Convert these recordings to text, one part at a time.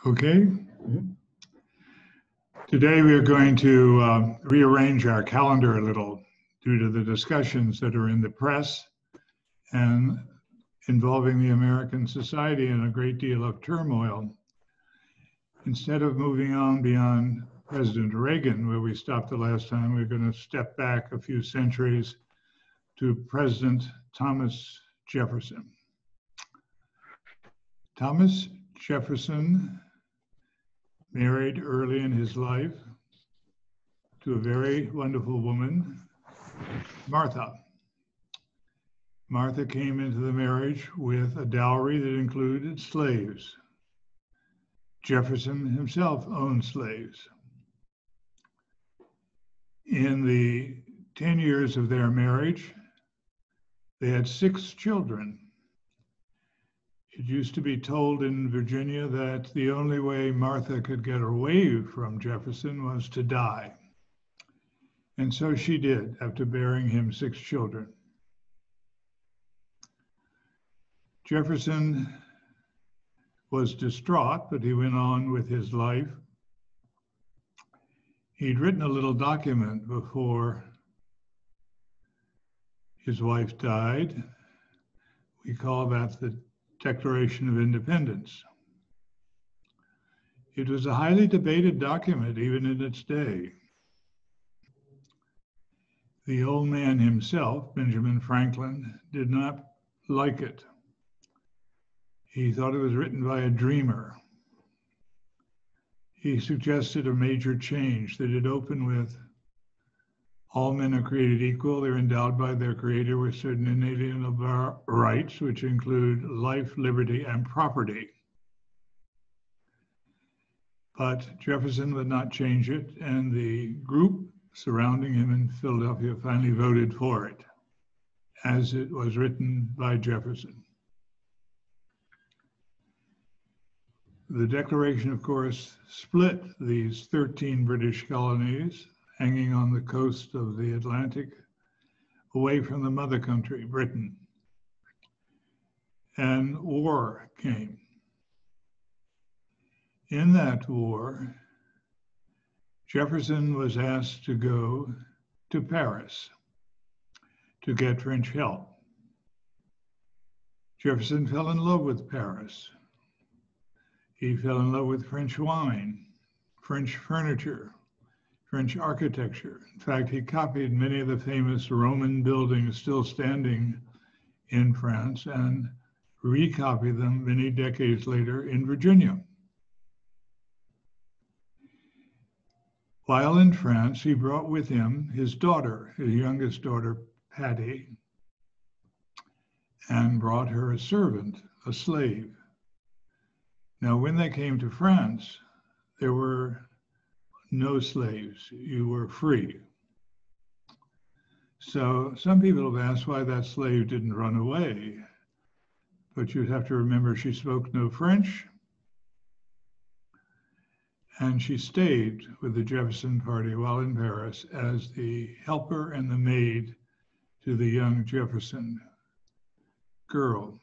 Okay. Today we are going to rearrange our calendar a little due to the discussions that are in the press and involving the American society in a great deal of turmoil. Instead of moving on beyond President Reagan, where we stopped the last time, we're going to step back a few centuries to President Thomas Jefferson. Thomas Jefferson married early in his life to a very wonderful woman, Martha. Martha came into the marriage with a dowry that included slaves. Jefferson himself owned slaves. In the 10 years of their marriage, they had 6 children. It used to be told in Virginia that the only way Martha could get away from Jefferson was to die. And so she did, after bearing him 6 children. Jefferson was distraught, but he went on with his life. He'd written a little document before his wife died. We call that the Declaration of Independence. It was a highly debated document, even in its day. The old man himself, Benjamin Franklin, did not like it. He thought it was written by a dreamer. He suggested a major change, that it open with, all men are created equal. They're endowed by their creator with certain inalienable rights, which include life, liberty, and property. But Jefferson would not change it, and the group surrounding him in Philadelphia finally voted for it, as it was written by Jefferson. The Declaration, of course, split these 13 British colonies hanging on the coast of the Atlantic away from the mother country, Britain. And war came. In that war, Jefferson was asked to go to Paris to get French help. Jefferson fell in love with Paris. He fell in love with French wine, French furniture, French architecture. In fact, he copied many of the famous Roman buildings still standing in France and recopied them many decades later in Virginia. While in France, he brought with him his daughter, his youngest daughter, Patty, and brought her a servant, a slave. Now, when they came to France, there were no slaves. You were free. So some people have asked why that slave didn't run away. But you'd have to remember she spoke no French. And she stayed with the Jefferson party while in Paris as the helper and the maid to the young Jefferson girl.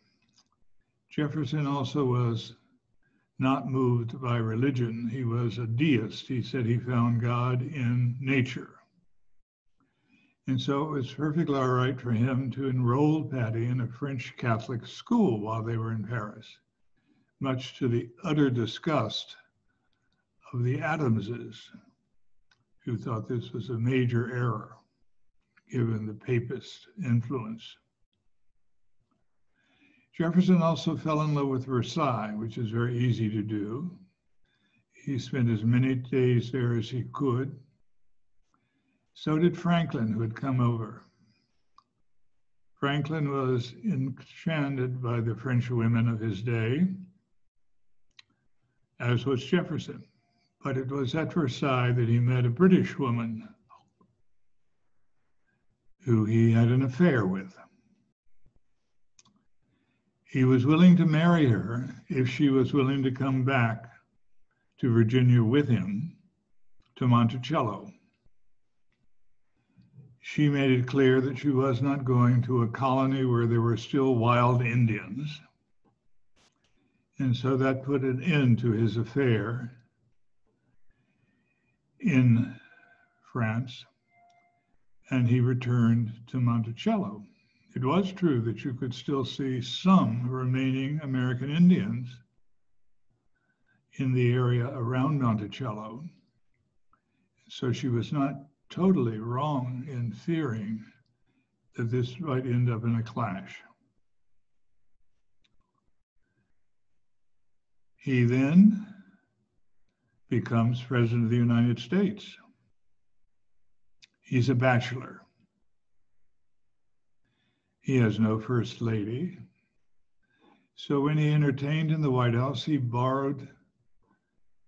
Jefferson also was not moved by religion. He was a deist. He said he found God in nature. And so it was perfectly all right for him to enroll Patty in a French Catholic school while they were in Paris, much to the utter disgust of the Adamses, who thought this was a major error, given the papist influence. Jefferson also fell in love with Versailles, which is very easy to do. He spent as many days there as he could. So did Franklin, who had come over. Franklin was enchanted by the French women of his day, as was Jefferson. But it was at Versailles that he met a British woman who he had an affair with. He was willing to marry her if she was willing to come back to Virginia with him to Monticello. She made it clear that she was not going to a colony where there were still wild Indians. And so that put an end to his affair in France, and he returned to Monticello. It was true that you could still see some remaining American Indians in the area around Monticello. So she was not totally wrong in fearing that this might end up in a clash. He then becomes President of the United States. He's a bachelor. He has no first lady. So when he entertained in the White House, he borrowed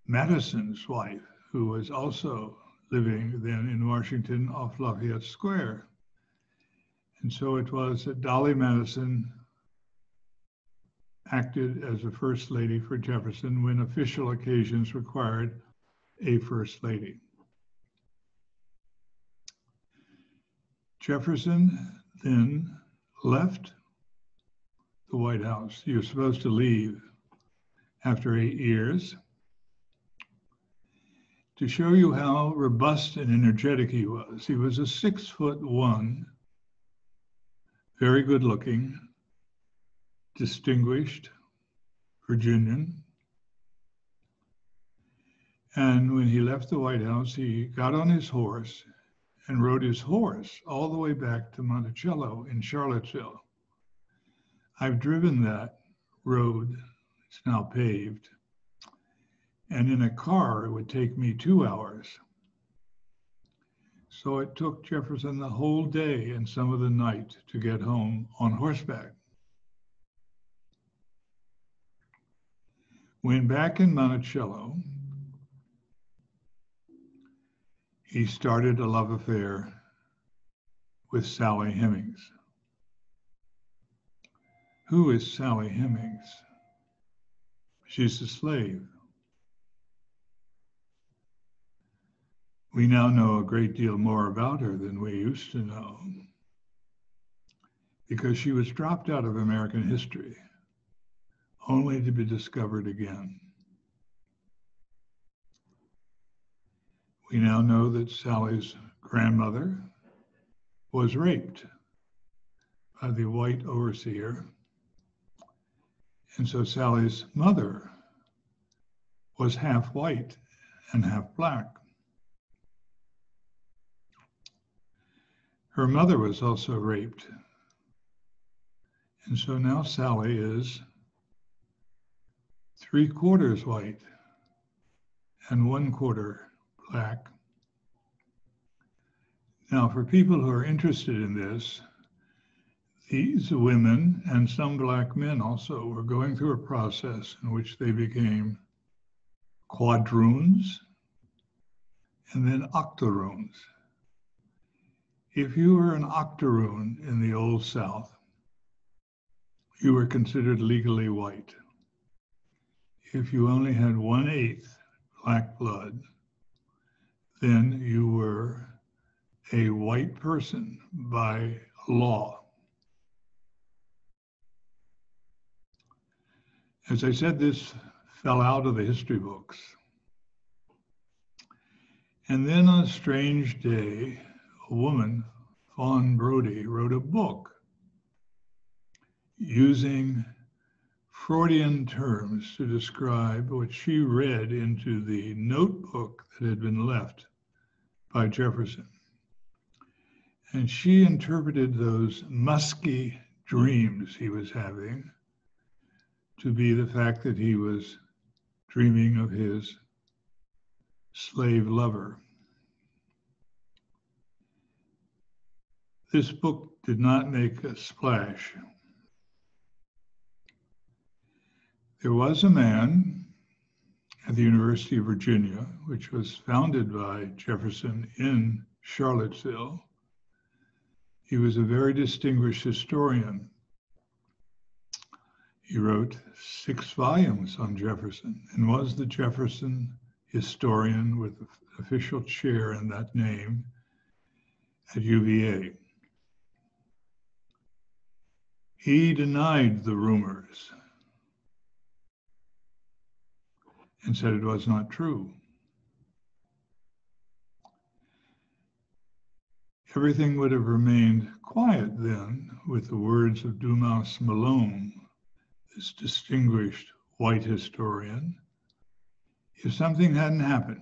Madison's wife, who was also living then in Washington off Lafayette Square. And so it was that Dolly Madison acted as a first lady for Jefferson when official occasions required a first lady. Jefferson then left the White House. He was supposed to leave after 8 years. To show you how robust and energetic he was a 6'1", very good looking, distinguished Virginian. And when he left the White House, he got on his horse and rode his horse all the way back to Monticello in Charlottesville. I've driven that road, it's now paved, and in a car, it would take me 2 hours. So it took Jefferson the whole day and some of the night to get home on horseback. When back in Monticello, he started a love affair with Sally Hemings. Who is Sally Hemings? She's a slave. We now know a great deal more about her than we used to know, because she was dropped out of American history, only to be discovered again. We now know that Sally's grandmother was raped by the white overseer, and so Sally's mother was half white and half black. Her mother was also raped. And so now Sally is 3/4 white and 1/4 black. Now, for people who are interested in this, these women and some black men also were going through a process in which they became quadroons and then octoroons. If you were an octoroon in the Old South, you were considered legally white. If you only had 1/8 black blood, then you were a white person by law. As I said, this fell out of the history books. And then on a strange day, a woman, Fawn Brodie, wrote a book using Freudian terms to describe what she read into the notebook that had been left by Jefferson. And she interpreted those musky dreams he was having to be the fact that he was dreaming of his slave lover. This book did not make a splash. There was a man at the University of Virginia, which was founded by Jefferson in Charlottesville. He was a very distinguished historian. He wrote 6 volumes on Jefferson and was the Jefferson historian with the official chair in that name at UVA. He denied the rumors and said it was not true. Everything would have remained quiet then, with the words of Dumas Malone, this distinguished white historian, if something hadn't happened.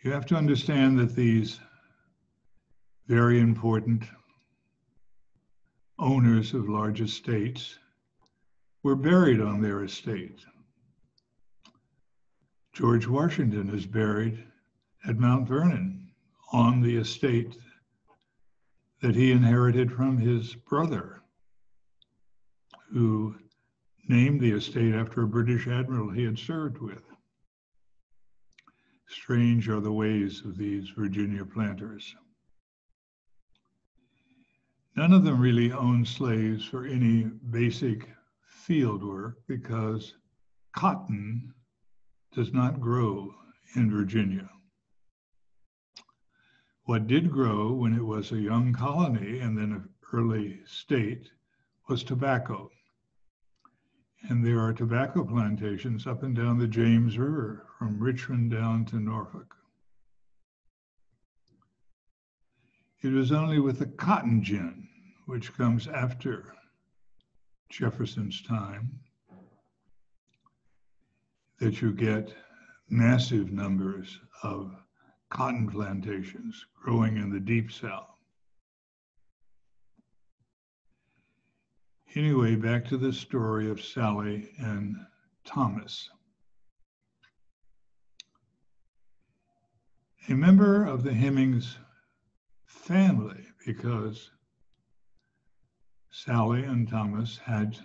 You have to understand that these very important owners of large estates were buried on their estate. George Washington is buried at Mount Vernon on the estate that he inherited from his brother, who named the estate after a British admiral he had served with. Strange are the ways of these Virginia planters. None of them really owned slaves for any basic field work because cotton does not grow in Virginia. What did grow when it was a young colony and then an early state was tobacco. And there are tobacco plantations up and down the James River, from Richmond down to Norfolk. It was only with the cotton gin, which comes after Jefferson's time, that you get massive numbers of cotton plantations growing in the Deep South. Anyway, back to the story of Sally and Thomas. A member of the Hemings family, because Sally and Thomas had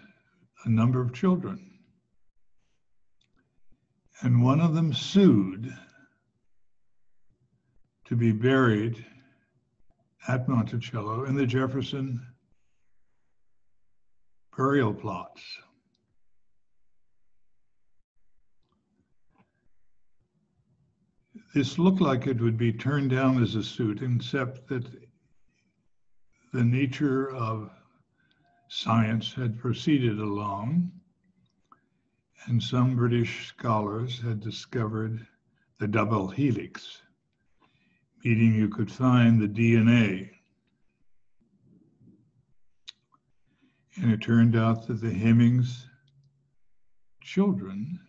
a number of children. And one of them sued to be buried at Monticello in the Jefferson burial plots. This looked like it would be turned down as a suit, except that the nature of science had proceeded along, and some British scholars had discovered the double helix, meaning you could find the DNA. And it turned out that the Hemings children,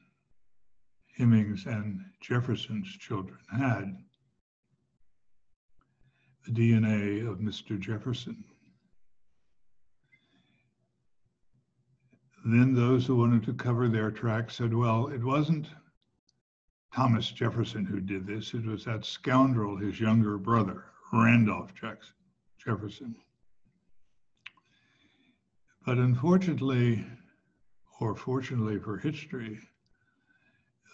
Hemings and Jefferson's children, had the DNA of Mr. Jefferson. Then those who wanted to cover their tracks said, well, it wasn't Thomas Jefferson who did this. It was that scoundrel, his younger brother, Randolph Jefferson. But unfortunately, or fortunately for history,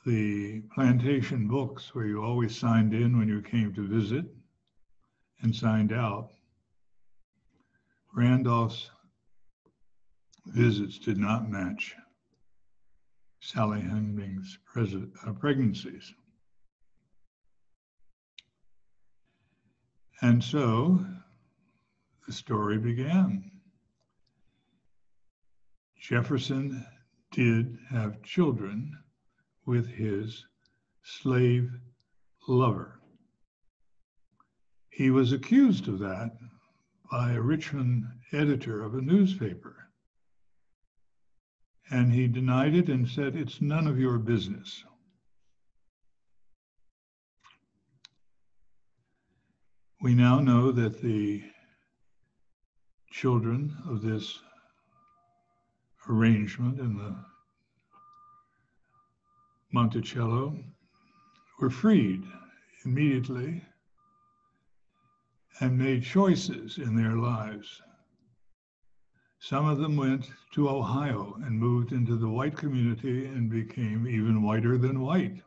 the plantation books where you always signed in when you came to visit and signed out, Randolph's visits did not match Sally Hemings' pregnancies. And so the story began. Jefferson did have children with his slave lover. He was accused of that by a Richmond editor of a newspaper. And he denied it and said, it's none of your business. We now know that the children of this arrangement in the Monticello were freed immediately and made choices in their lives. Some of them went to Ohio and moved into the white community and became even whiter than white.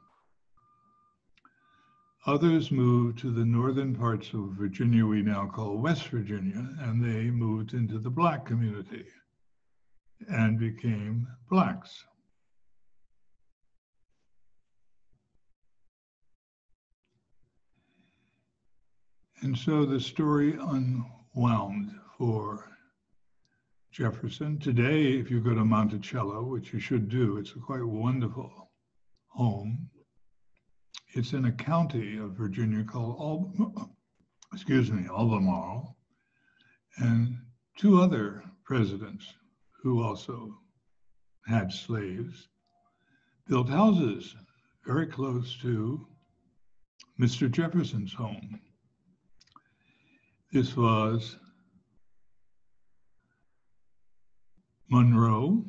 Others moved to the northern parts of Virginia we now call West Virginia, and they moved into the black community and became blacks. And so the story unwound for Jefferson. Today, if you go to Monticello, which you should do, it's a quite wonderful home. It's in a county of Virginia called Albemarle, and two other presidents who also had slaves built houses very close to Mr. Jefferson's home. This was Monroe,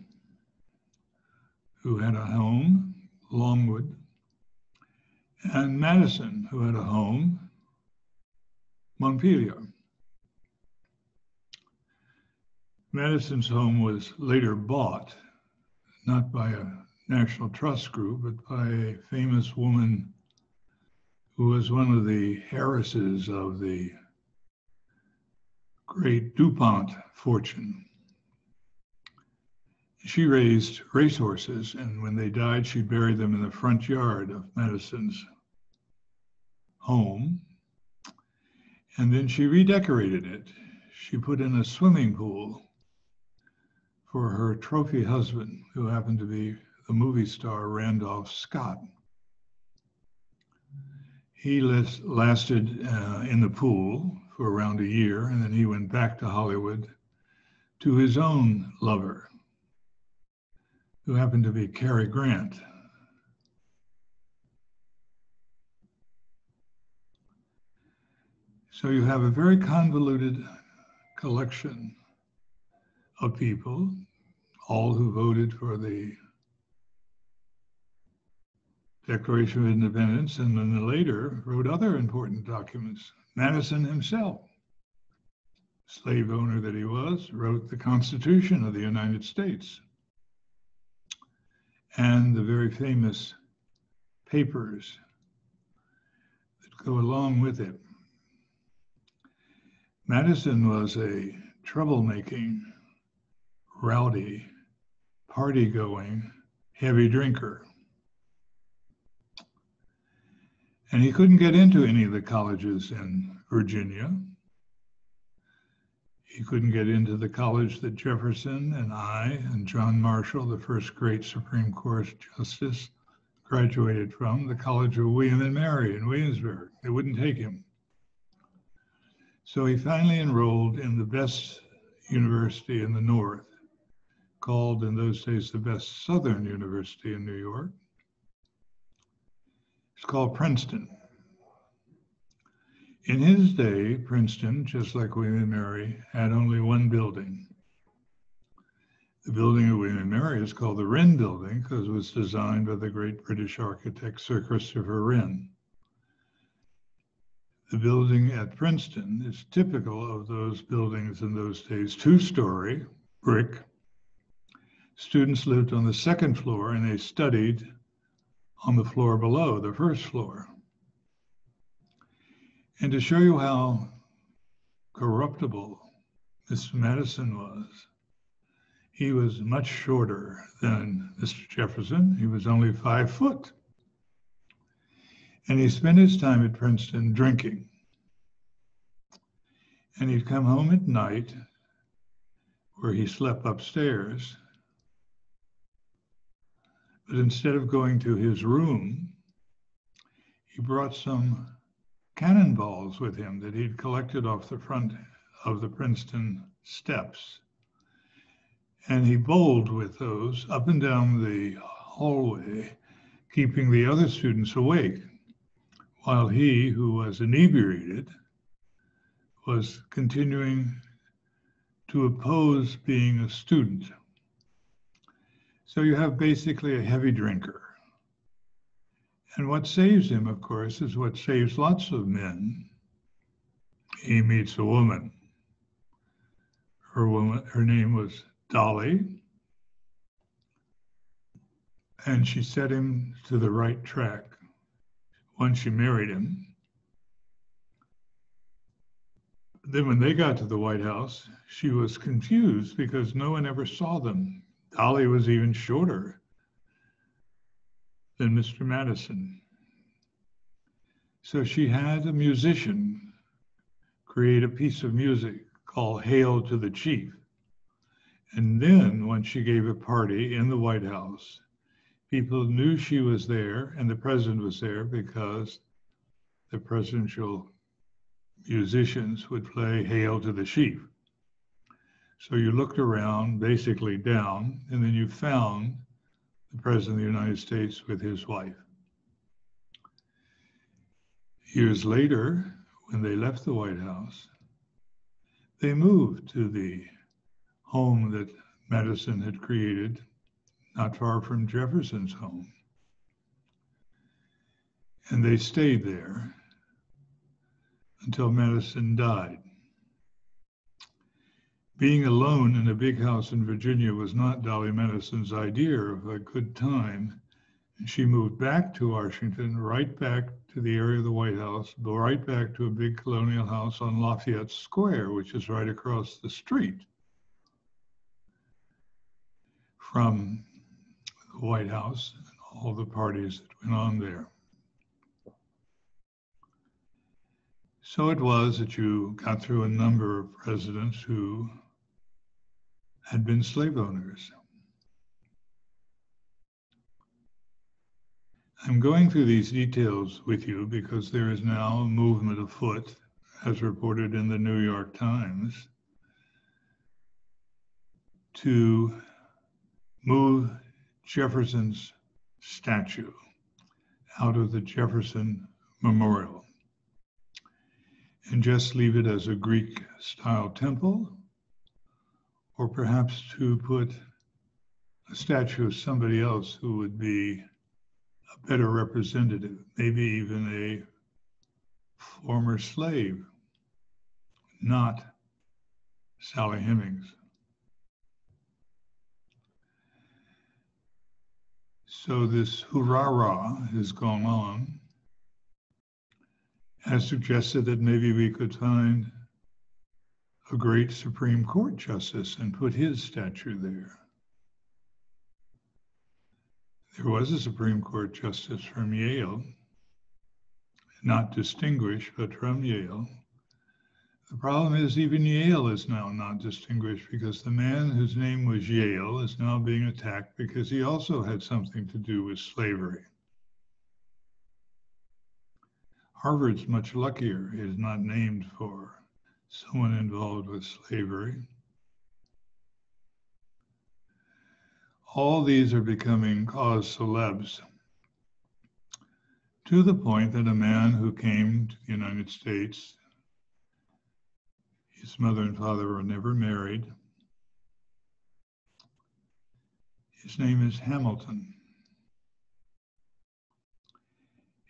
who had a home, Longwood, and Madison, who had a home, Montpelier. Madison's home was later bought, not by a National Trust group, but by a famous woman who was one of the heiresses of the great DuPont fortune. She raised racehorses, and when they died, she buried them in the front yard of Madison's home. And then she redecorated it. She put in a swimming pool for her trophy husband, who happened to be the movie star Randolph Scott. He lasted in the pool for around a year, and then he went back to Hollywood to his own lover, who happened to be Cary Grant. So you have a very convoluted collection of people, all who voted for the Declaration of Independence, and then later wrote other important documents. Madison himself, slave owner that he was, wrote the Constitution of the United States and the very famous papers that go along with it. Madison was a troublemaking, rowdy, party-going, heavy drinker. And he couldn't get into any of the colleges in Virginia. He couldn't get into the college that Jefferson and I and John Marshall, the first great Supreme Court justice, graduated from, the College of William and Mary in Williamsburg. They wouldn't take him. So he finally enrolled in the best university in the North, called in those days the best Southern University in New York. It's called Princeton. In his day, Princeton, just like William and Mary, had only one building. The building of William and Mary is called the Wren Building because it was designed by the great British architect Sir Christopher Wren. The building at Princeton is typical of those buildings in those days, two-story, brick. Students lived on the second floor and they studied on the floor below, the first floor. And to show you how corruptible Mr. Madison was, he was much shorter than Mr. Jefferson. He was only 5 foot. And he spent his time at Princeton drinking. And he'd come home at night where he slept upstairs. But instead of going to his room, he brought some cannonballs with him that he'd collected off the front of the Princeton steps. And he bowled with those up and down the hallway, keeping the other students awake, while he, who was inebriated, was continuing to oppose being a student. So you have basically a heavy drinker. And what saves him, of course, is what saves lots of men. He meets a woman. Her name was Dolly. And she set him to the right track. Once she married him. Then when they got to the White House, she was confused because no one ever saw them. Dolly was even shorter than Mr. Madison. So she had a musician create a piece of music called Hail to the Chief. And then when she gave a party in the White House, people knew she was there and the president was there because the presidential musicians would play Hail to the Chief. So you looked around, basically down, and then you found the President of the United States with his wife. Years later, when they left the White House, they moved to the home that Madison had created, not far from Jefferson's home. And they stayed there until Madison died. Being alone in a big house in Virginia was not Dolly Madison's idea of a good time. And she moved back to Washington, right back to the area of the White House, right back to a big colonial house on Lafayette Square, which is right across the street from the White House and all the parties that went on there. So it was that you got through a number of presidents who had been slave owners. I'm going through these details with you because there is now a movement afoot, as reported in the New York Times, to move Jefferson's statue out of the Jefferson Memorial and just leave it as a Greek-style temple, or perhaps to put a statue of somebody else who would be a better representative, maybe even a former slave, not Sally Hemings. So this hurrah has gone on, has suggested that maybe we could find a great Supreme Court justice and put his statue there. There was a Supreme Court justice from Yale, not distinguished, but from Yale. The problem is even Yale is now not distinguished because the man whose name was Yale is now being attacked because he also had something to do with slavery. Harvard's much luckier. It is not named for someone involved with slavery. All these are becoming cause celebs to the point that a man who came to the United States, his mother and father were never married. His name is Hamilton.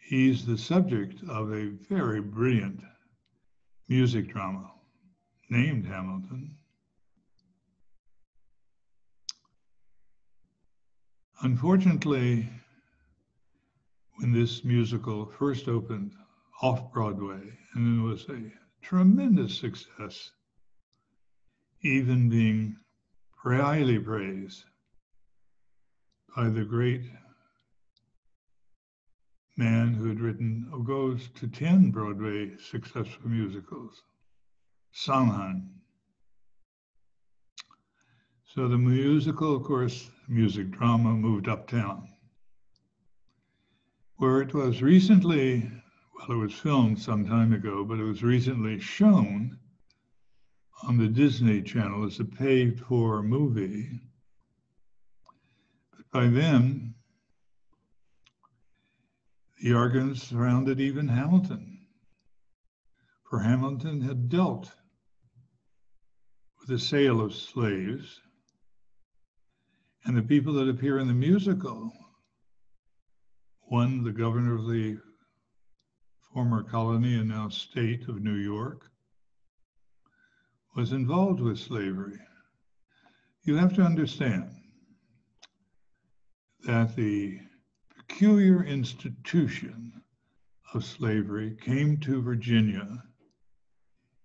He's the subject of a very brilliant music drama named Hamilton. Unfortunately, when this musical first opened off-Broadway, and it was a tremendous success, even being highly praised by the great man who had written, goes to 10 Broadway successful musicals, Sondheim. So the musical, of course, music drama moved uptown, where it was recently, well, it was filmed some time ago, but it was recently shown on the Disney Channel as a paid-for movie. But by then, the arguments surrounded even Hamilton, for Hamilton had dealt with the sale of slaves, and the people that appear in the musical, one, the governor of the former colony and now state of New York, was involved with slavery. You have to understand that the peculiar institution of slavery came to Virginia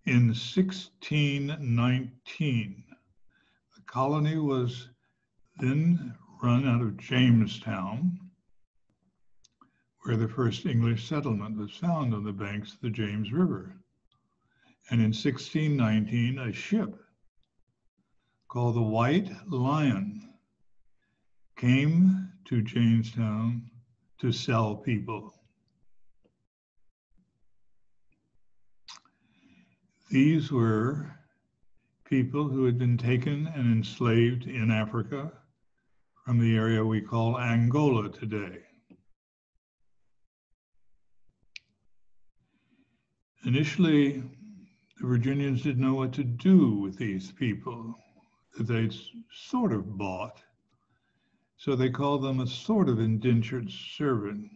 in 1619. The colony was then run out of Jamestown, where the first English settlement was found on the banks of the James River. And in 1619, a ship called the White Lion came to Jamestown to sell people. These were people who had been taken and enslaved in Africa from the area we call Angola today. Initially, the Virginians didn't know what to do with these people that they'd sort of bought. So they called them a sort of indentured servant,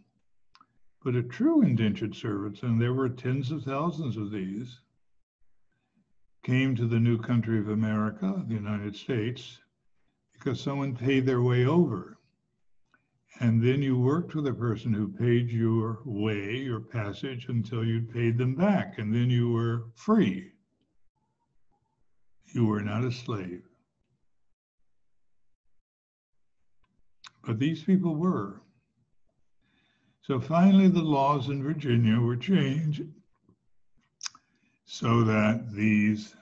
but a true indentured servant, and there were tens of thousands of these, came to the new country of America, the United States, because someone paid their way over. And then you worked with a person who paid your way, your passage, until you'd paid them back. And then you were free. You were not a slave. But these people were. So finally, the laws in Virginia were changed so that these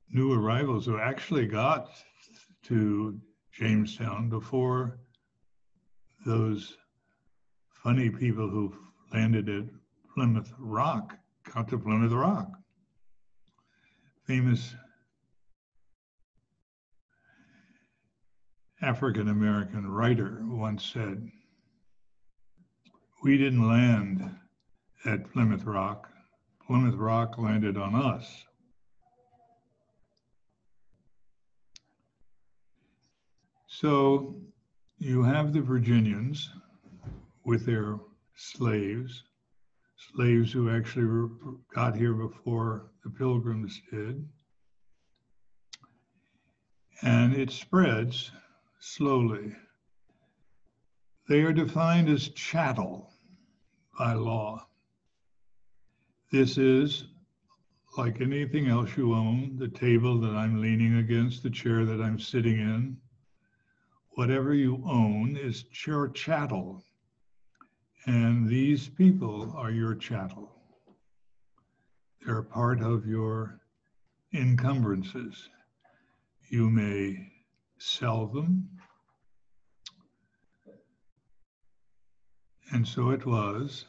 new arrivals who actually got to Jamestown before those funny people who landed at Plymouth Rock got to Plymouth Rock. Famous African-American writer once said, "We didn't land at Plymouth Rock. Plymouth Rock landed on us." So you have the Virginians with their slaves who actually got here before the Pilgrims did. And it spreads slowly. They are defined as chattel by law. This is like anything else you own, the table that I'm leaning against, the chair that I'm sitting in. Whatever you own is your chattel. And these people are your chattel. They're part of your encumbrances. You may sell them. And so it was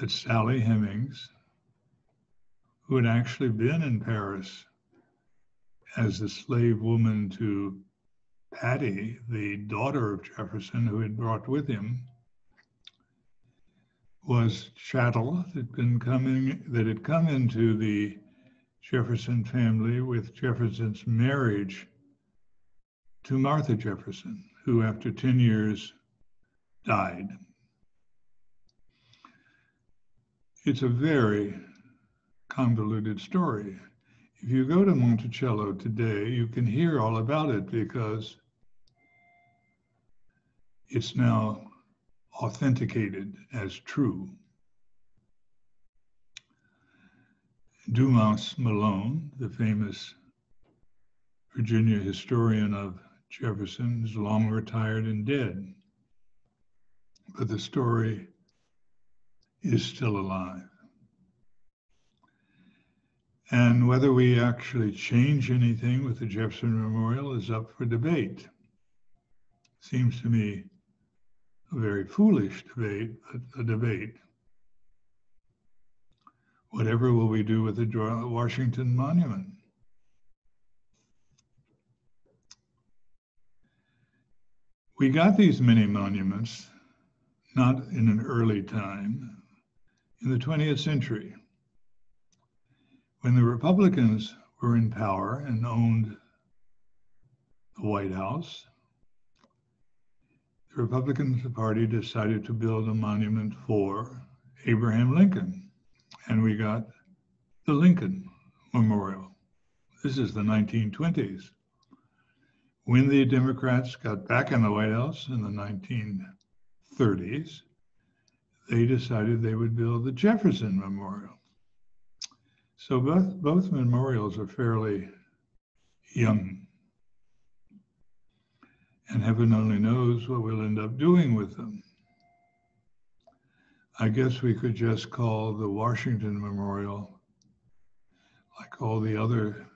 that Sally Hemings, who had actually been in Paris as the slave woman to Patty, the daughter of Jefferson, who had brought with him, was chattel that had come into the Jefferson family with Jefferson's marriage to Martha Jefferson, who after 10 years died. It's a very convoluted story. If you go to Monticello today, you can hear all about it because it's now authenticated as true. Dumas Malone, the famous Virginia historian of Jefferson, is long retired and dead, but the story is still alive. And whether we actually change anything with the Jefferson Memorial is up for debate. Seems to me a very foolish debate, but a debate. Whatever will we do with the Washington Monument? We got these many monuments not in an early time, in the 20th century, when the Republicans were in power and owned the White House. The Republican Party decided to build a monument for Abraham Lincoln, and we got the Lincoln Memorial. This is the 1920s. When the Democrats got back in the White House in the 1930s, they decided they would build the Jefferson Memorial. So both memorials are fairly young. And heaven only knows what we'll end up doing with them. I guess we could just call the Washington Memorial, like all the other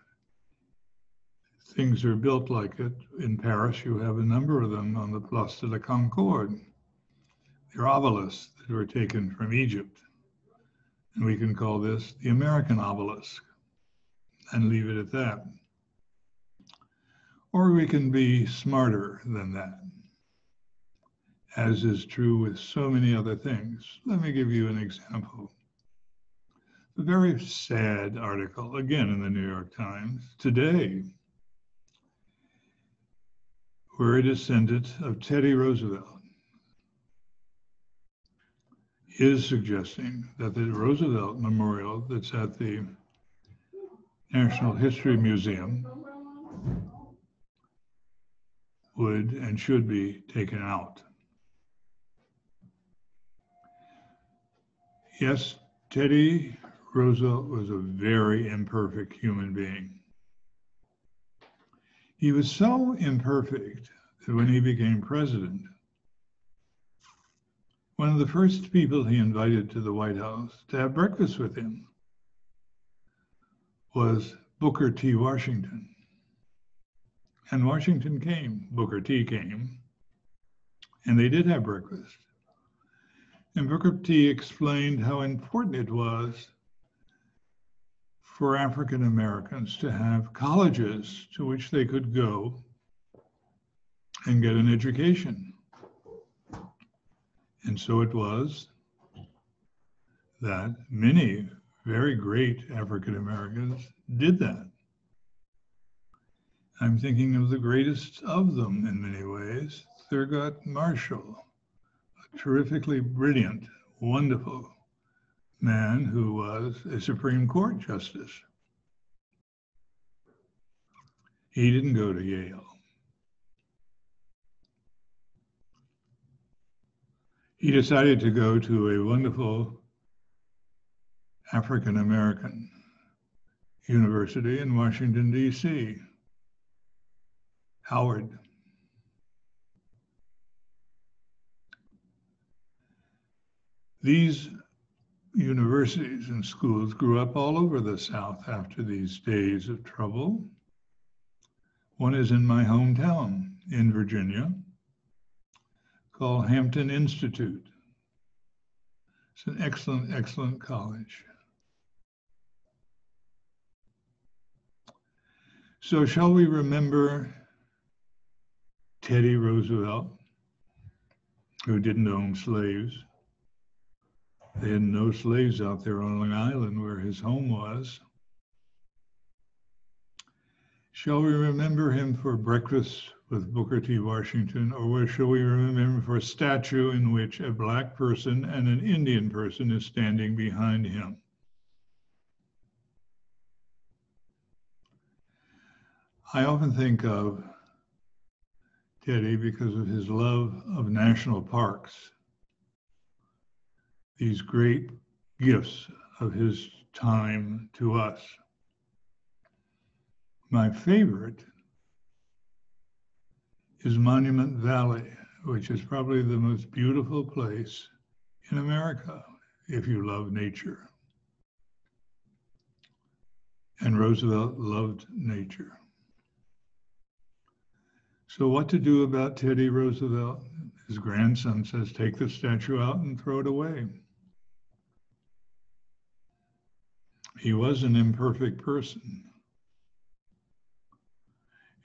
things are built like it. In Paris, you have a number of them on the Place de la Concorde. They're obelisks that were taken from Egypt. And we can call this the American obelisk and leave it at that. Or we can be smarter than that, as is true with so many other things. Let me give you an example. A very sad article, again in the New York Times, today. We're a descendant of Teddy Roosevelt, is suggesting that the Roosevelt Memorial that's at the National History Museum would and should be taken out. Yes, Teddy Roosevelt was a very imperfect human being. He was so imperfect that when he became president, one of the first people he invited to the White House to have breakfast with him was Booker T. Washington. And Washington came, Booker T. came, and they did have breakfast. And Booker T. explained how important it was for African Americans to have colleges to which they could go and get an education. And so it was that many very great African Americans did that. I'm thinking of the greatest of them in many ways, Thurgood Marshall, a terrifically brilliant, wonderful man who was a Supreme Court justice. He didn't go to Yale. He decided to go to a wonderful African American university in Washington, D.C., Howard. These universities and schools grew up all over the South after these days of trouble. One is in my hometown in Virginia, called Hampton Institute. It's an excellent, excellent college. So shall we remember Teddy Roosevelt, who didn't own slaves? They had no slaves out there on Long Island where his home was. Shall we remember him for breakfast with Booker T. Washington, or shall we remember him for a statue in which a Black person and an Indian person is standing behind him? I often think of Teddy because of his love of national parks, these great gifts of his time to us. My favorite is Monument Valley, which is probably the most beautiful place in America if you love nature. And Roosevelt loved nature. So what to do about Teddy Roosevelt? His grandson says, take the statue out and throw it away. He was an imperfect person.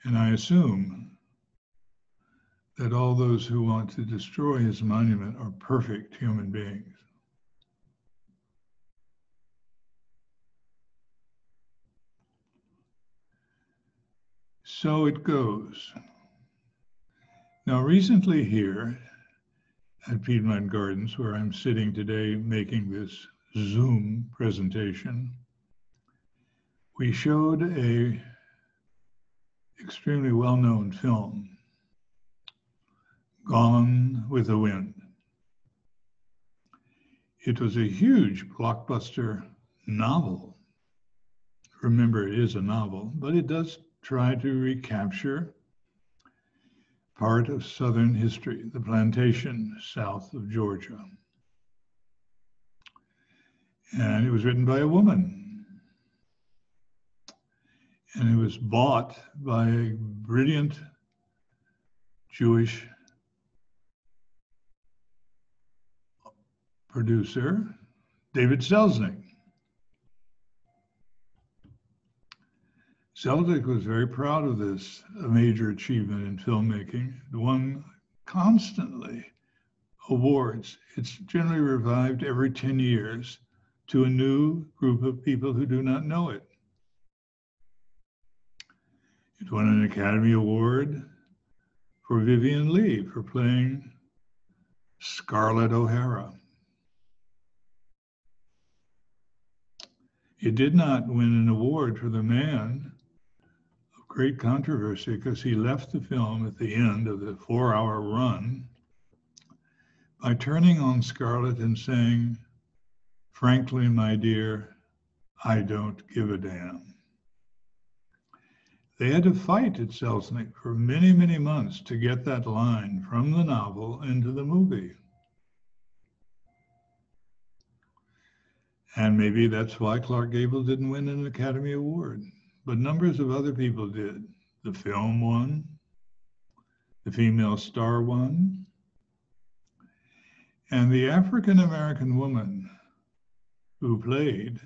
And I assume that all those who want to destroy his monument are perfect human beings. So it goes. Now, recently here at Piedmont Gardens, where I'm sitting today making this Zoom presentation, we showed a extremely well-known film, Gone with the Wind. It was a huge blockbuster novel. Remember, it is a novel, but it does try to recapture part of Southern history, the plantation south of Georgia. And it was written by a woman. And it was bought by a brilliant Jewish producer, David Selznick. Selznick was very proud of this major achievement in filmmaking. It won constantly awards. It's generally revived every 10 years to a new group of people who do not know it. It won an Academy Award for Vivien Leigh for playing Scarlett O'Hara. It did not win an award for the man of great controversy because he left the film at the end of the 4-hour run by turning on Scarlett and saying, "Frankly, my dear, I don't give a damn." They had to fight at Selznick for many, many months to get that line from the novel into the movie. And maybe that's why Clark Gable didn't win an Academy Award, but numbers of other people did. The film won, the female star won, and the African-American woman who played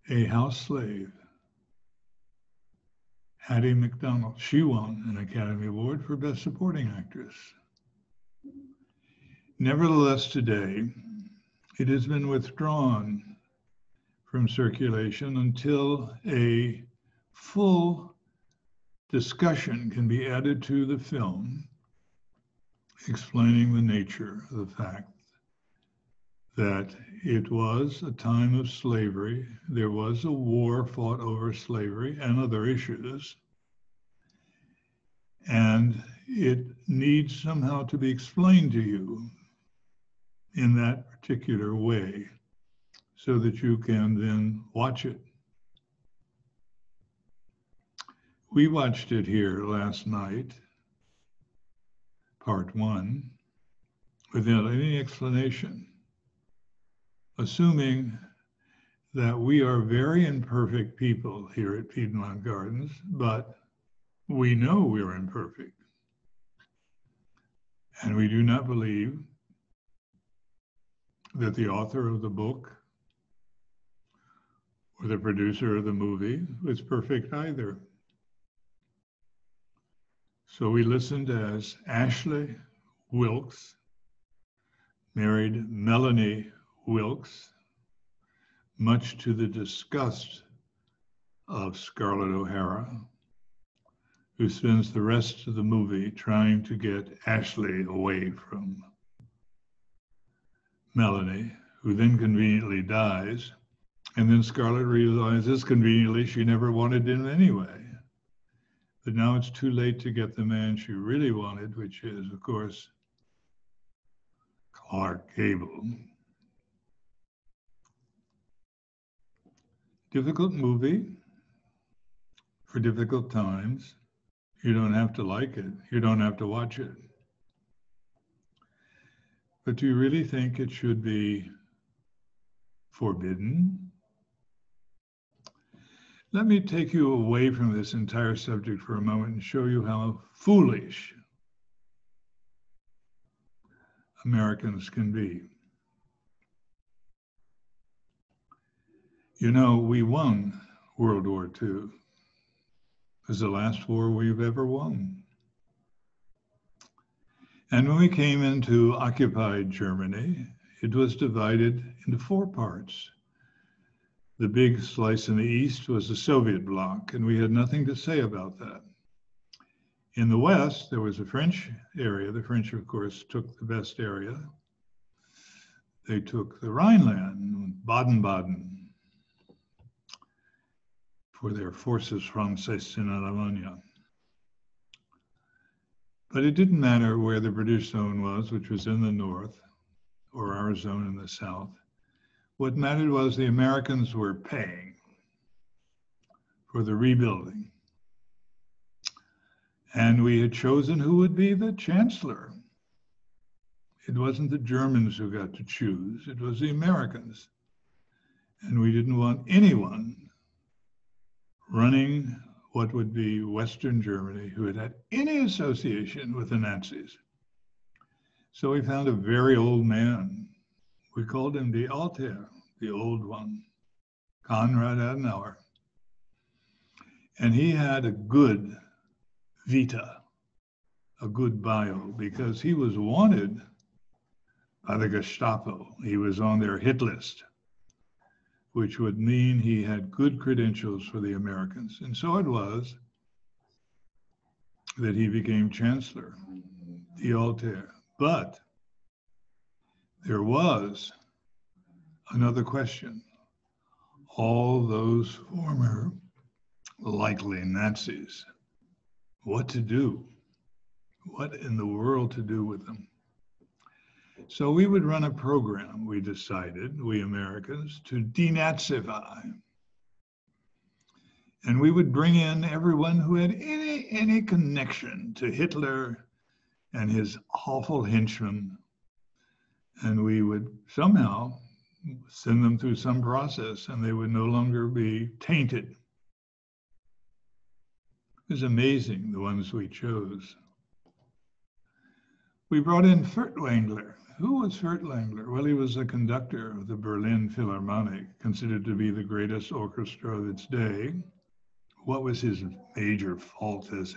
a house slave, Hattie McDonald, she won an Academy Award for Best Supporting Actress. Nevertheless, today, it has been withdrawn from circulation until a full discussion can be added to the film explaining the nature of the fact that it was a time of slavery. There was a war fought over slavery and other issues. And it needs somehow to be explained to you in that particular way so that you can then watch it. We watched it here last night, part 1, without any explanation, assuming that we are very imperfect people here at Piedmont Gardens, but we know we're imperfect. And we do not believe that the author of the book or the producer of the movie was perfect either. So we listened as Ashley Wilkes married Melanie Wilkes, much to the disgust of Scarlett O'Hara, who spends the rest of the movie trying to get Ashley away from Melanie, who then conveniently dies. And then Scarlett realizes conveniently she never wanted him anyway. But now it's too late to get the man she really wanted, which is, of course, Clark Gable. Difficult movie for difficult times. You don't have to like it. You don't have to watch it. But do you really think it should be forbidden? Let me take you away from this entire subject for a moment and show you how foolish Americans can be. You know, we won World War II. It was the last war we've ever won. And when we came into occupied Germany, it was divided into 4 parts. The big slice in the east was the Soviet bloc, and we had nothing to say about that. In the west, there was a French area. The French, of course, took the best area. They took the Rhineland, Baden-Baden, for their forces Françaises in Allemagne. But it didn't matter where the British zone was, which was in the north, or our zone in the south. What mattered was the Americans were paying for the rebuilding. And we had chosen who would be the chancellor. It wasn't the Germans who got to choose, it was the Americans. And we didn't want anyone running what would be Western Germany, who had had any association with the Nazis. So we found a very old man. We called him the Alter, the old one, Konrad Adenauer. And he had a good vita, a good bio, because he was wanted by the Gestapo. He was on their hit list, which would mean he had good credentials for the Americans. And so it was that he became chancellor, the Alter. But there was another question. All those former likely Nazis, what to do? What in the world to do with them? So we would run a program, we decided, we Americans, to denazify. And we would bring in everyone who had any connection to Hitler and his awful henchmen. And we would somehow send them through some process and they would no longer be tainted. It was amazing, the ones we chose. We brought in Furtwängler. Who was Furtwängler? Well, he was a conductor of the Berlin Philharmonic, considered to be the greatest orchestra of its day. What was his major fault as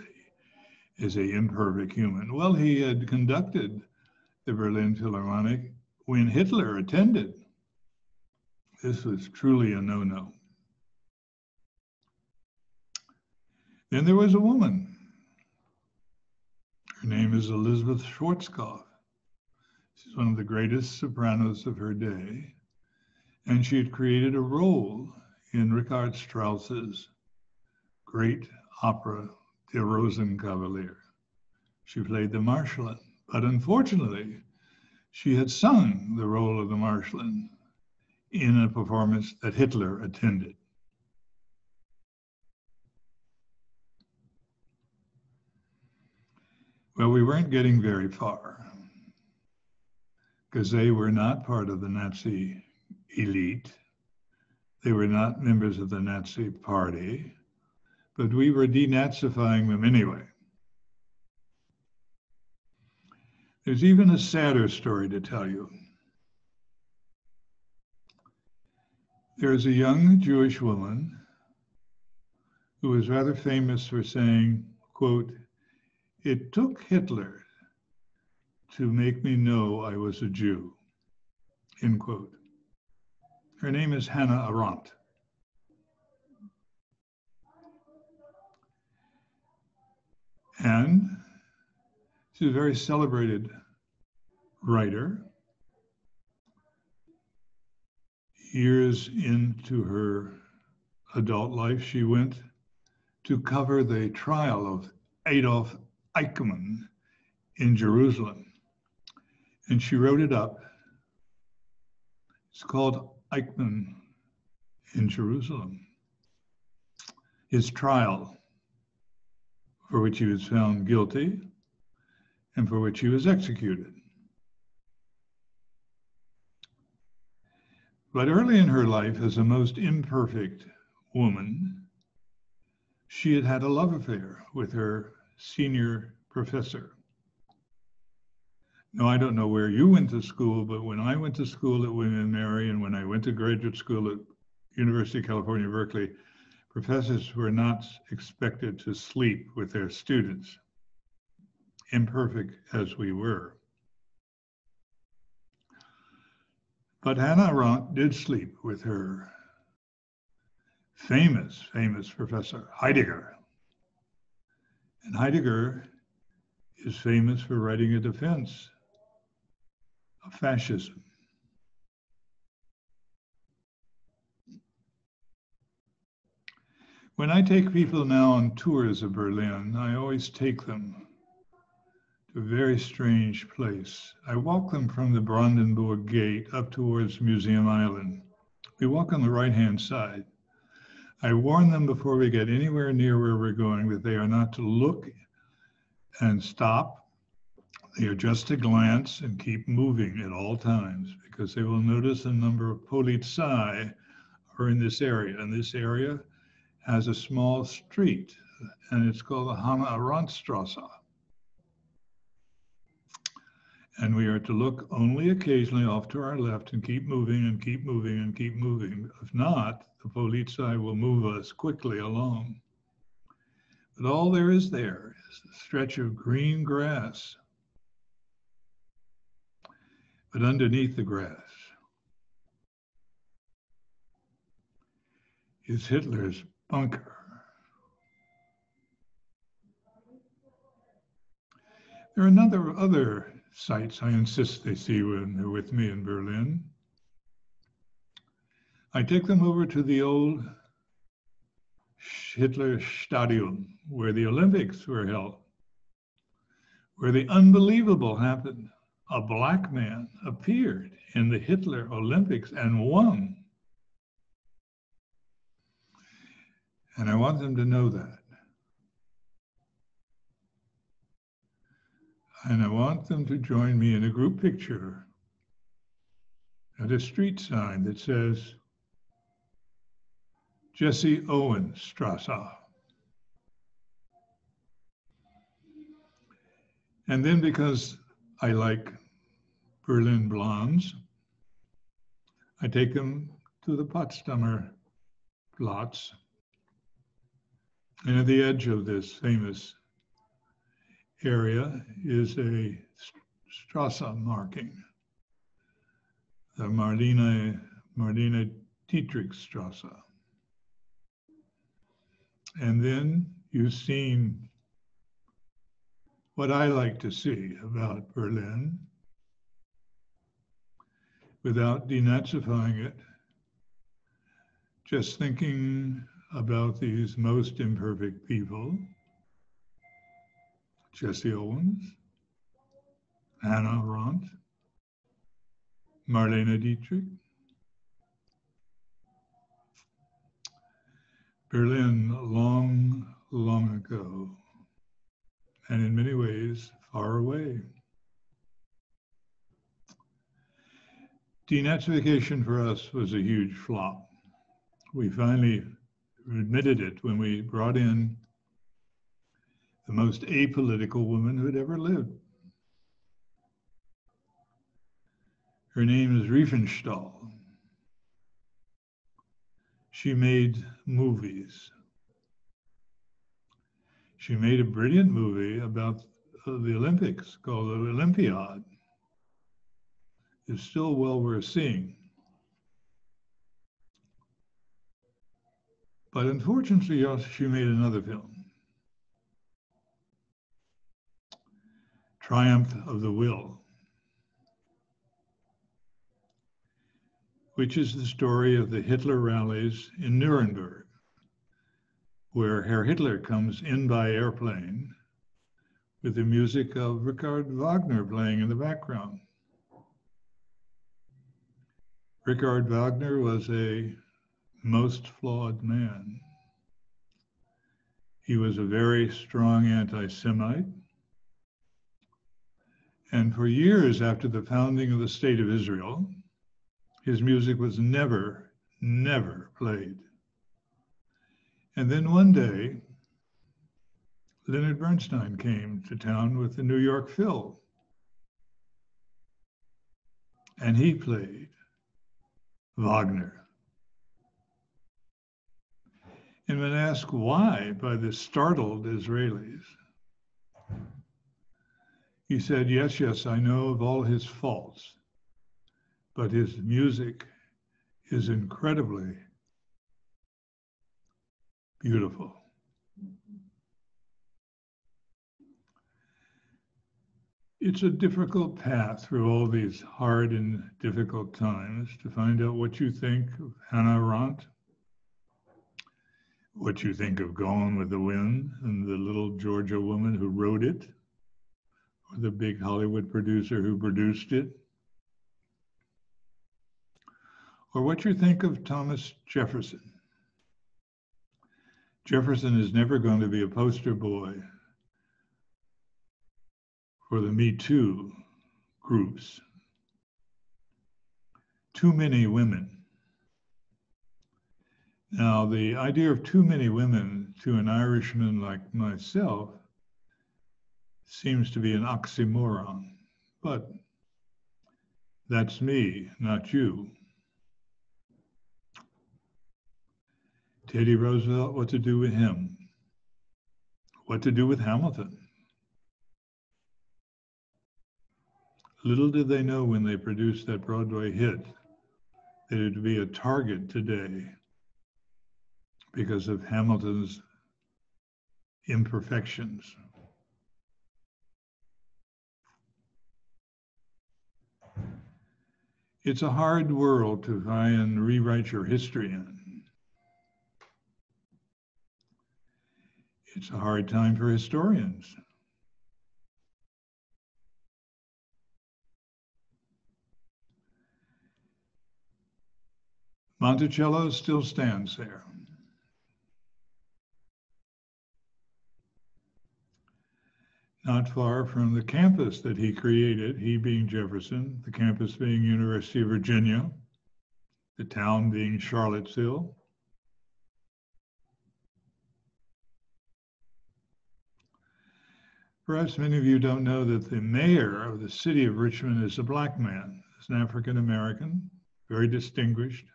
a imperfect human? Well, he had conducted the Berlin Philharmonic when Hitler attended. This was truly a no-no. Then there was a woman. Her name is Elizabeth Schwarzkopf. She's one of the greatest sopranos of her day. And she had created a role in Richard Strauss's great opera, Der Rosenkavalier. She played the Marschallin, but unfortunately, she had sung the role of the Marschallin in a performance that Hitler attended. Well, we weren't getting very far because they were not part of the Nazi elite. They were not members of the Nazi party, but we were denazifying them anyway. There's even a sadder story to tell you. There's a young Jewish woman who was rather famous for saying, quote, "It took Hitler to make me know I was a Jew," end quote. Her name is Hannah Arendt. And she's a very celebrated writer. Years into her adult life, she went to cover the trial of Adolf Eichmann in Jerusalem. And she wrote it up. It's called Eichmann in Jerusalem. His trial, for which he was found guilty and for which he was executed. But early in her life, as a most imperfect woman, she had had a love affair with her senior professor. Now, I don't know where you went to school, but when I went to school at William & Mary and when I went to graduate school at University of California, Berkeley, professors were not expected to sleep with their students, imperfect as we were. But Hannah Arendt did sleep with her famous professor, Heidegger. And Heidegger is famous for writing a defense of fascism. When I take people now on tours of Berlin, I always take them to a very strange place. I walk them from the Brandenburg Gate up towards Museum Island. We walk on the right-hand side. I warn them before we get anywhere near where we're going that they are not to look and stop. They are just to glance and keep moving at all times because they will notice a number of Polizei are in this area. And this area has a small street, and it's called the Hemings. And we are to look only occasionally off to our left and keep moving and keep moving and keep moving. If not, the polizei will move us quickly along. But all there is a stretch of green grass. But underneath the grass is Hitler's bunker. There are other sites I insist they see when they're with me in Berlin. I take them over to the old Hitler Stadium, where the Olympics were held, where the unbelievable happened. A black man appeared in the Hitler Olympics and won. And I want them to know that. And I want them to join me in a group picture at a street sign that says, Jesse Owens Strasse. And then because I like Berlin blondes, I take them to the Potsdamer Platz. And at the edge of this famous area is a Strasse marking, the Marlene Dietrich Strasse. And then you've seen what I like to see about Berlin without denazifying it, just thinking about these most imperfect people, Jesse Owens, Hannah Arendt, Marlene Dietrich. Berlin long, long ago, and in many ways far away. Denazification for us was a huge flop. We finally admitted it when we brought in the most apolitical woman who had ever lived. Her name is Riefenstahl. She made movies. She made a brilliant movie about the Olympics called The Olympiad. It's still well worth seeing. But unfortunately, she made another film, Triumph of the Will, which is the story of the Hitler rallies in Nuremberg, where Herr Hitler comes in by airplane with the music of Richard Wagner playing in the background. Richard Wagner was a most flawed man. He was a very strong anti-Semite. And for years after the founding of the State of Israel, his music was never, never played. And then one day, Leonard Bernstein came to town with the New York Phil. And he played Wagner. And when asked why by the startled Israelis, he said, yes, I know of all his faults, but his music is incredibly beautiful. It's a difficult path through all these hard and difficult times to find out what you think of Hannah Arendt, what you think of Gone with the Wind and the little Georgia woman who wrote it, or the big Hollywood producer who produced it, or what you think of Thomas Jefferson. Jefferson is never going to be a poster boy for the Me Too groups. Too many women Now, the idea of too many women to an Irishman like myself seems to be an oxymoron, but that's me, not you. Teddy Roosevelt, what to do with him? What to do with Hamilton? Little did they know when they produced that Broadway hit that it would be a target today because of Hamilton's imperfections. It's a hard world to try and rewrite your history in. It's a hard time for historians. Monticello still stands there. Not far from the campus that he created, he being Jefferson, the campus being University of Virginia, the town being Charlottesville. Perhaps many of you don't know that the mayor of the city of Richmond is a Black man. He's an African American, very distinguished.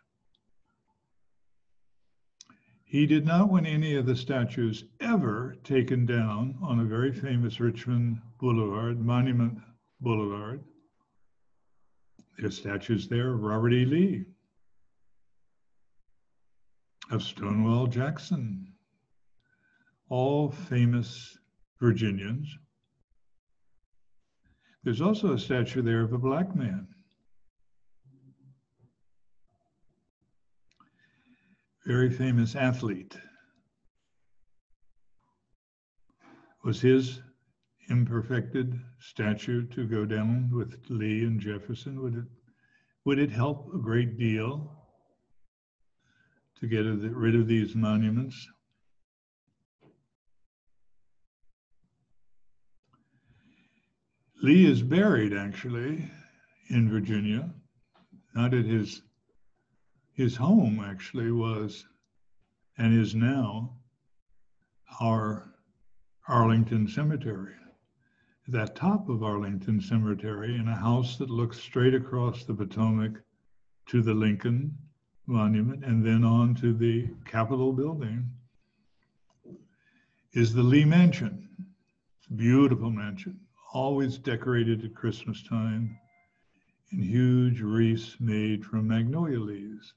He did not want any of the statues ever taken down on a very famous Richmond Boulevard, Monument Boulevard. There's statues there of Robert E. Lee, of Stonewall Jackson, all famous Virginians. There's also a statue there of a Black man. Very famous athlete. Was his imperfected statue to go down with Lee and Jefferson? Would it help a great deal to get rid of these monuments? Lee is buried actually in Virginia, not at his home actually was and is now our Arlington Cemetery. At the top of Arlington Cemetery, in a house that looks straight across the Potomac to the Lincoln Monument and then on to the Capitol building, is the Lee Mansion. It's a beautiful mansion, always decorated at Christmas time in huge wreaths made from magnolia leaves.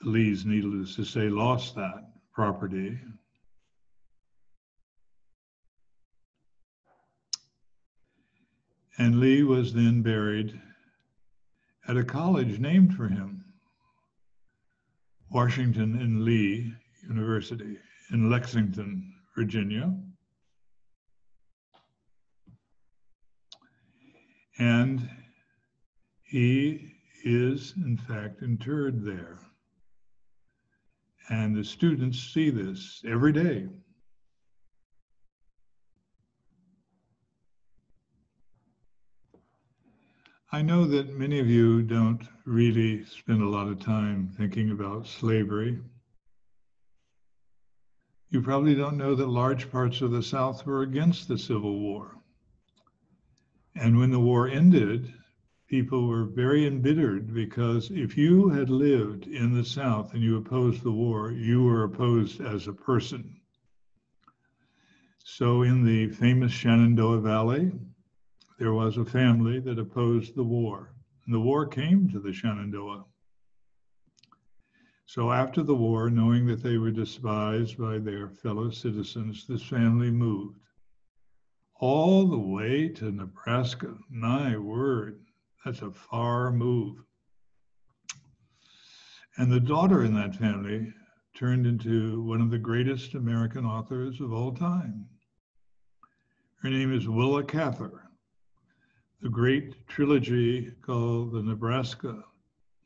The Lees, needless to say, lost that property. And Lee was then buried at a college named for him, Washington and Lee University in Lexington, Virginia. And he is, in fact, interred there. And the students see this every day. I know that many of you don't really spend a lot of time thinking about slavery. You probably don't know that large parts of the South were against the Civil War. And when the war ended, people were very embittered because if you had lived in the South and you opposed the war, you were opposed as a person. So in the famous Shenandoah Valley, there was a family that opposed the war. And the war came to the Shenandoah. So after the war, knowing that they were despised by their fellow citizens, this family moved all the way to Nebraska. My word, that's a far move. And the daughter in that family turned into one of the greatest American authors of all time. Her name is Willa Cather. The great trilogy called the Nebraska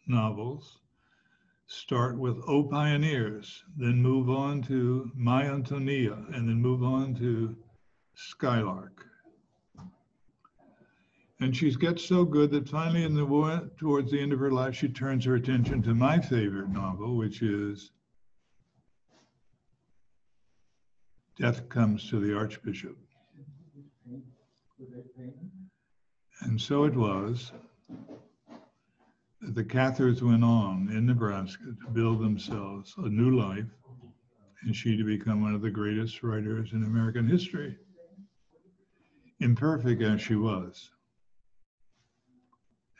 novels start with O Pioneers, then move on to My Antonia, and then move on to Skylark. And she gets so good that finally towards the end of her life, she turns her attention to my favorite novel, which is Death Comes to the Archbishop. And so it was that the Cathars went on in Nebraska to build themselves a new life, and she to become one of the greatest writers in American history. Imperfect as she was,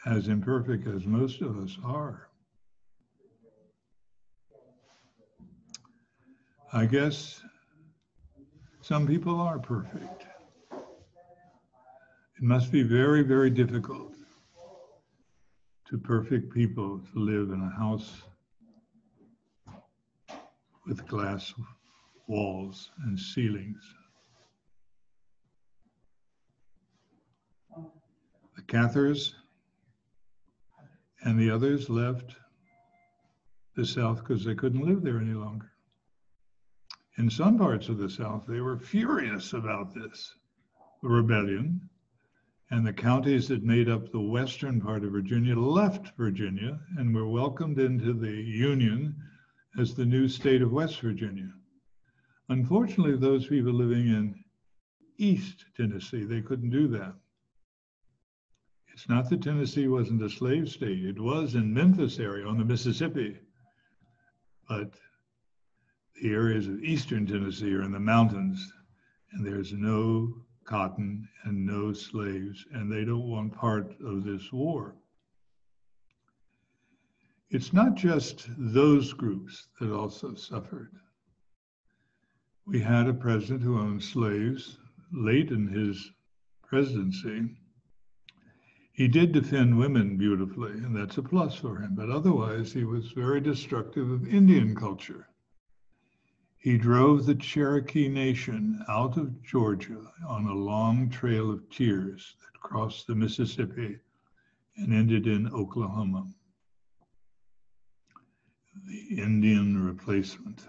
as imperfect as most of us are. I guess some people are perfect. It must be very, very difficult to perfect people to live in a house with glass walls and ceilings. The Cathars and the others left the South because they couldn't live there any longer. In some parts of the South, they were furious about this rebellion, and the counties that made up the western part of Virginia left Virginia and were welcomed into the Union as the new state of West Virginia. Unfortunately, those people living in East Tennessee, they couldn't do that. It's not that Tennessee wasn't a slave state. It was in Memphis area on the Mississippi, but the areas of Eastern Tennessee are in the mountains, and there's no cotton and no slaves, and they don't want part of this war. It's not just those groups that also suffered. We had a president who owned slaves late in his presidency. He did defend women beautifully, and that's a plus for him, but otherwise he was very destructive of Indian culture. He drove the Cherokee Nation out of Georgia on a long trail of tears that crossed the Mississippi and ended in Oklahoma. The Indian replacement.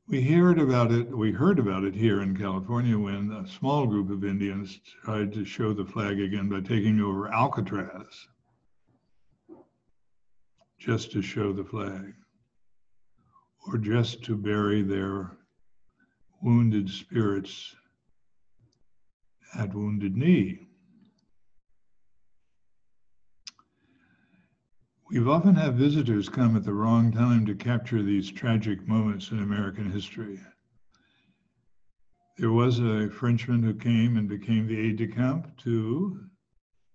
We heard about it here in California when a small group of Indians tried to show the flag again by taking over Alcatraz just to show the flag, or just to bury their wounded spirits at Wounded Knee. We've often had visitors come at the wrong time to capture these tragic moments in American history. There was a Frenchman who came and became the aide-de-camp to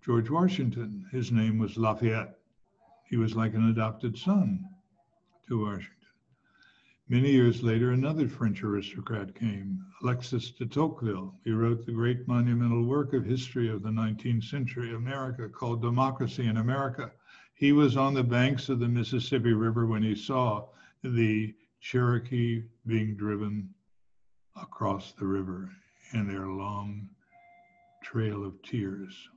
George Washington. His name was Lafayette. He was like an adopted son to Washington. Many years later, another French aristocrat came, Alexis de Tocqueville. He wrote the great monumental work of history of the 19th century America called Democracy in America. He was on the banks of the Mississippi River when he saw the Cherokee being driven across the river in their long trail of tears.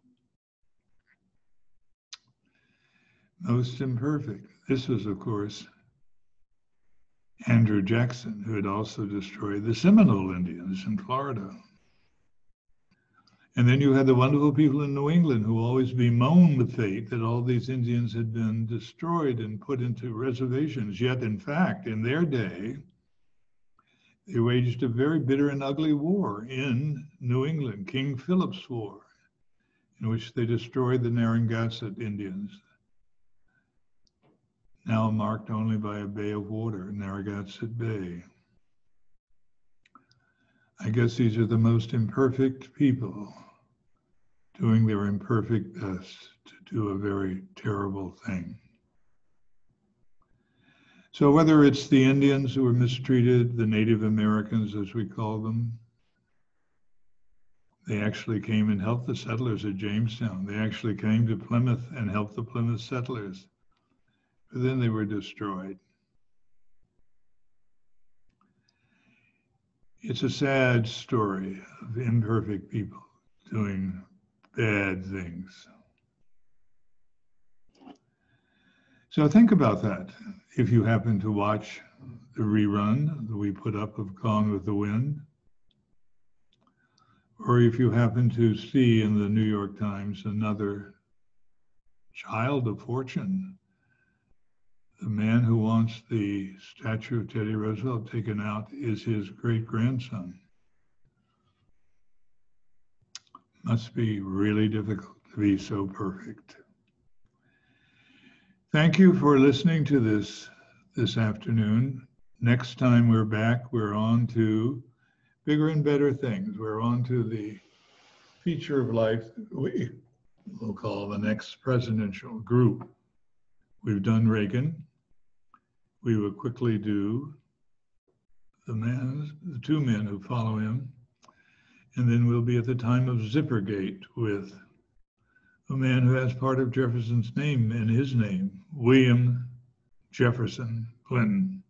Most imperfect. This was, of course, Andrew Jackson, who had also destroyed the Seminole Indians in Florida. And then you had the wonderful people in New England who always bemoaned the fate that all these Indians had been destroyed and put into reservations. Yet, in fact, in their day, they waged a very bitter and ugly war in New England, King Philip's War, in which they destroyed the Narragansett Indians, now marked only by a bay of water, Narragansett Bay. I guess these are the most imperfect people doing their imperfect best to do a very terrible thing. So whether it's the Indians who were mistreated, the Native Americans as we call them, they actually came and helped the settlers at Jamestown. They actually came to Plymouth and helped the Plymouth settlers, but then they were destroyed. It's a sad story of imperfect people doing bad things. So think about that. If you happen to watch the rerun that we put up of Gone with the Wind, or if you happen to see in the New York Times another child of fortune, the man who wants the statue of Teddy Roosevelt taken out is his great-grandson. Must be really difficult to be so perfect. Thank you for listening to this afternoon. Next time we're back, we're on to bigger and better things. We're on to the feature of life we will call the next presidential group. We've done Reagan. We will quickly do the two men who follow him. And then we'll be at the time of Zippergate with a man who has part of Jefferson's name in his name, William Jefferson Clinton.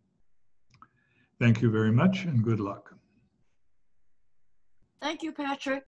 Thank you very much and good luck. Thank you, Patrick.